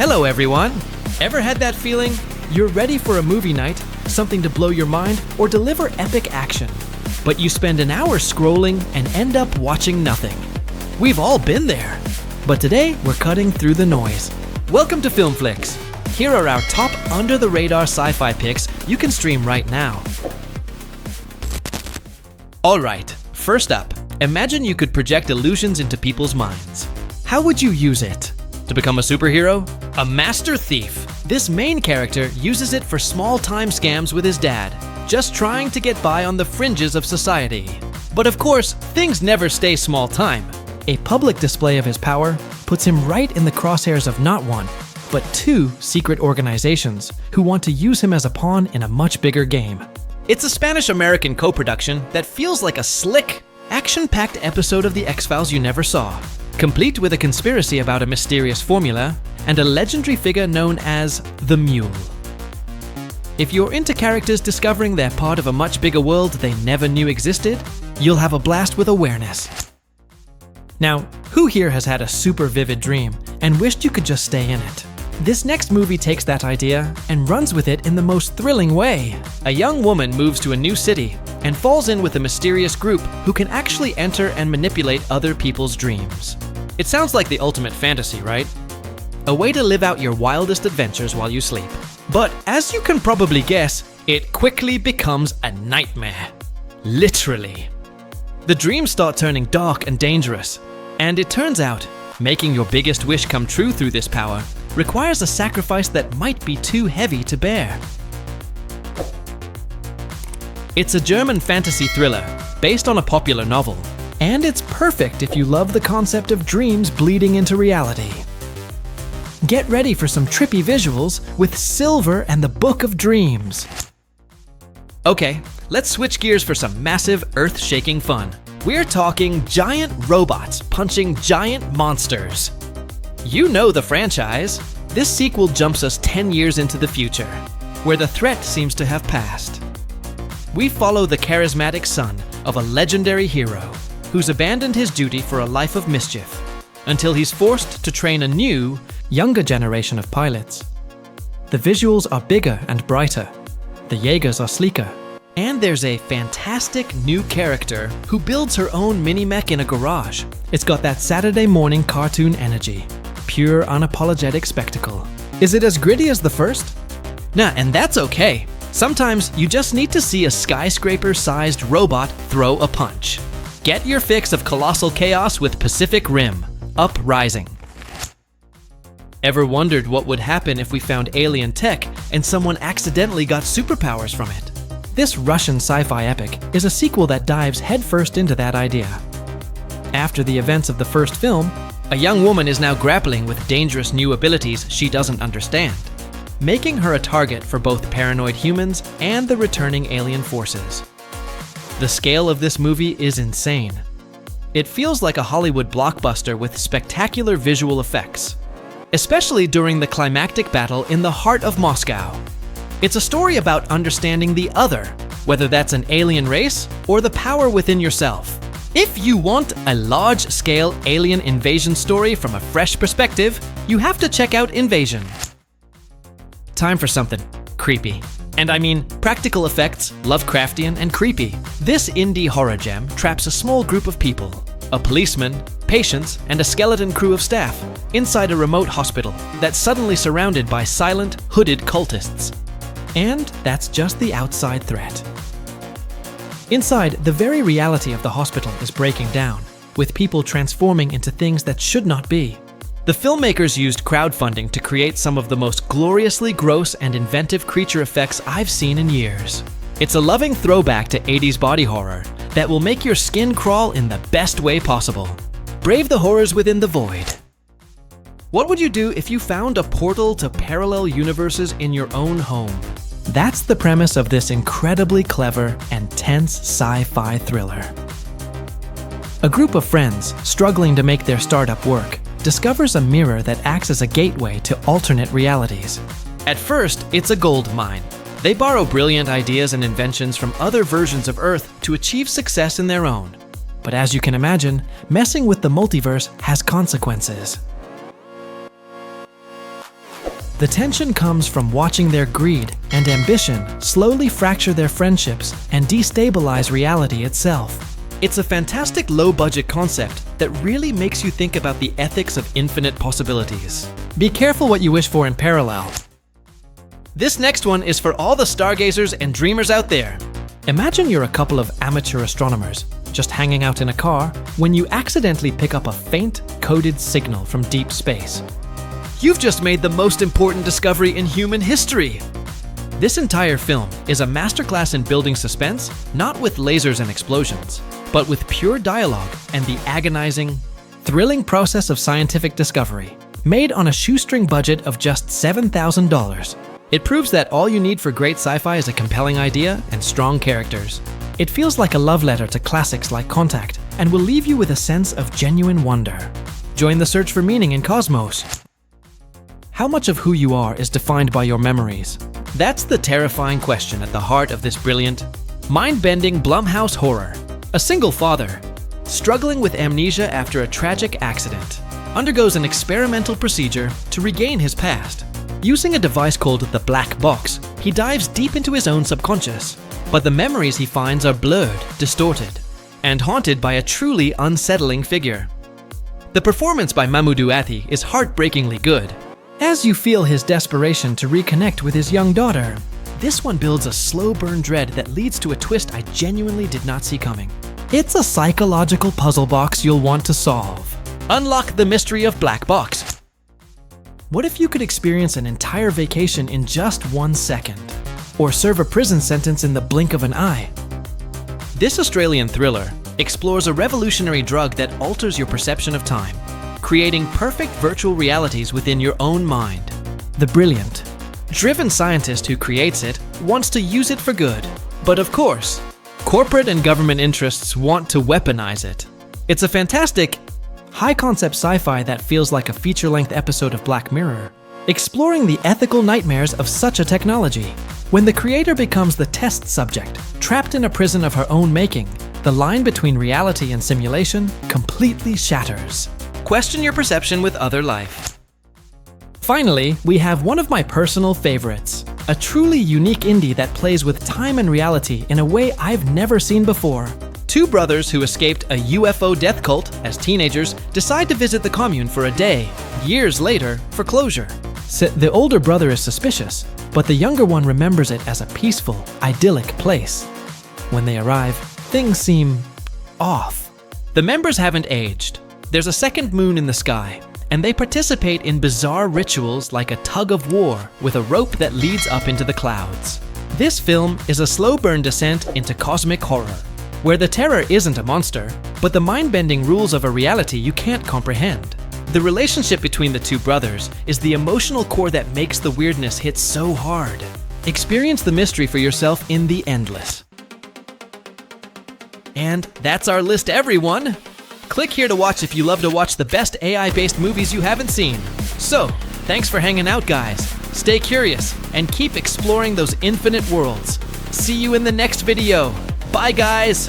Hello everyone! Ever had that feeling? You're ready for a movie night, something to blow your mind, or deliver epic action. But you spend an hour scrolling and end up watching nothing. We've all been there. But today, we're cutting through the noise. Welcome to Filmflix. Here are our top under-the-radar sci-fi picks you can stream right now. Alright, first up, imagine you could project illusions into people's minds. How would you use it? To become a superhero? A master thief. This main character uses it for small-time scams with his dad, just trying to get by on the fringes of society. But of course, things never stay small-time. A public display of his power puts him right in the crosshairs of not one, but two secret organizations who want to use him as a pawn in a much bigger game. It's a Spanish-American co-production that feels like a slick, action-packed episode of The X-Files you never saw, complete with a conspiracy about a mysterious formula and a legendary figure known as the Mule. If you're into characters discovering they're part of a much bigger world they never knew existed, you'll have a blast with awareness. Now, who here has had a super vivid dream and wished you could just stay in it? This next movie takes that idea and runs with it in the most thrilling way. A young woman moves to a new city and falls in with a mysterious group who can actually enter and manipulate other people's dreams. It sounds like the ultimate fantasy, right? A way to live out your wildest adventures while you sleep. But as you can probably guess, it quickly becomes a nightmare. Literally. The dreams start turning dark and dangerous, and it turns out, making your biggest wish come true through this power requires a sacrifice that might be too heavy to bear. It's a German fantasy thriller based on a popular novel, and it's perfect if you love the concept of dreams bleeding into reality. Get ready for some trippy visuals with Silver and the Book of Dreams. Okay, let's switch gears for some massive, earth-shaking fun. We're talking giant robots punching giant monsters. You know the franchise. This sequel jumps us 10 years into the future, where the threat seems to have passed. We follow the charismatic son of a legendary hero who's abandoned his duty for a life of mischief until he's forced to train a new, younger generation of pilots. The visuals are bigger and brighter, the Jaegers are sleeker, and there's a fantastic new character who builds her own mini-mech in a garage. It's got that Saturday morning cartoon energy, pure unapologetic spectacle. Is it as gritty as the first? Nah, and that's okay. Sometimes you just need to see a skyscraper-sized robot throw a punch. Get your fix of colossal chaos with Pacific Rim Uprising. Ever wondered what would happen if we found alien tech and someone accidentally got superpowers from it? This Russian sci-fi epic is a sequel that dives headfirst into that idea. After the events of the first film, a young woman is now grappling with dangerous new abilities she doesn't understand, making her a target for both paranoid humans and the returning alien forces. The scale of this movie is insane. It feels like a Hollywood blockbuster with spectacular visual effects, especially during the climactic battle in the heart of Moscow. It's a story about understanding the other, whether that's an alien race or the power within yourself. If you want a large-scale alien invasion story from a fresh perspective, you have to check out Invasion. Time for something creepy. And I mean practical effects, Lovecraftian, and creepy. This indie horror gem traps a small group of people, a policeman, patients, and a skeleton crew of staff, inside a remote hospital that's suddenly surrounded by silent, hooded cultists. And that's just the outside threat. Inside, the very reality of the hospital is breaking down, with people transforming into things that should not be. The filmmakers used crowdfunding to create some of the most gloriously gross and inventive creature effects I've seen in years. It's a loving throwback to 80s body horror that will make your skin crawl in the best way possible. Brave the horrors within the void. What would you do if you found a portal to parallel universes in your own home? That's the premise of this incredibly clever and tense sci-fi thriller. A group of friends struggling to make their startup work discovers a mirror that acts as a gateway to alternate realities. At first, it's a gold mine. They borrow brilliant ideas and inventions from other versions of Earth to achieve success in their own. But as you can imagine, messing with the multiverse has consequences. The tension comes from watching their greed and ambition slowly fracture their friendships and destabilize reality itself. It's a fantastic low-budget concept that really makes you think about the ethics of infinite possibilities. Be careful what you wish for in parallel. This next one is for all the stargazers and dreamers out there. Imagine you're a couple of amateur astronomers just hanging out in a car when you accidentally pick up a faint, coded signal from deep space. You've just made the most important discovery in human history! This entire film is a masterclass in building suspense, not with lasers and explosions, but with pure dialogue and the agonizing, thrilling process of scientific discovery, made on a shoestring budget of just $7,000. It proves that all you need for great sci-fi is a compelling idea and strong characters. It feels like a love letter to classics like Contact, and will leave you with a sense of genuine wonder. Join the search for meaning in Cosmos. How much of who you are is defined by your memories? That's the terrifying question at the heart of this brilliant, mind-bending Blumhouse horror. A single father, struggling with amnesia after a tragic accident, undergoes an experimental procedure to regain his past. Using a device called the black box, he dives deep into his own subconscious, but the memories he finds are blurred, distorted, and haunted by a truly unsettling figure. The performance by Mamoudou Athie is heartbreakingly good. As you feel his desperation to reconnect with his young daughter, this one builds a slow burn dread that leads to a twist I genuinely did not see coming. It's a psychological puzzle box you'll want to solve. Unlock the mystery of Black Box. What if you could experience an entire vacation in just 1 second? Or serve a prison sentence in the blink of an eye? This Australian thriller explores a revolutionary drug that alters your perception of time, creating perfect virtual realities within your own mind. The brilliant, driven scientist who creates it wants to use it for good. But of course, corporate and government interests want to weaponize it. It's a fantastic, high-concept sci-fi that feels like a feature-length episode of Black Mirror, exploring the ethical nightmares of such a technology. When the creator becomes the test subject, trapped in a prison of her own making, the line between reality and simulation completely shatters. Question your perception with Otherlife. Finally, we have one of my personal favorites, a truly unique indie that plays with time and reality in a way I've never seen before. Two brothers who escaped a UFO death cult as teenagers decide to visit the commune for a day, years later, for closure. The older brother is suspicious, but the younger one remembers it as a peaceful, idyllic place. When they arrive, things seem off. The members haven't aged. There's a second moon in the sky, and they participate in bizarre rituals like a tug of war with a rope that leads up into the clouds. This film is a slow burn descent into cosmic horror, where the terror isn't a monster, but the mind-bending rules of a reality you can't comprehend. The relationship between the two brothers is the emotional core that makes the weirdness hit so hard. Experience the mystery for yourself in The Endless. And that's our list, everyone! Click here to watch if you love to watch the best AI-based movies you haven't seen. So, thanks for hanging out, guys. Stay curious and keep exploring those infinite worlds. See you in the next video. Bye, guys!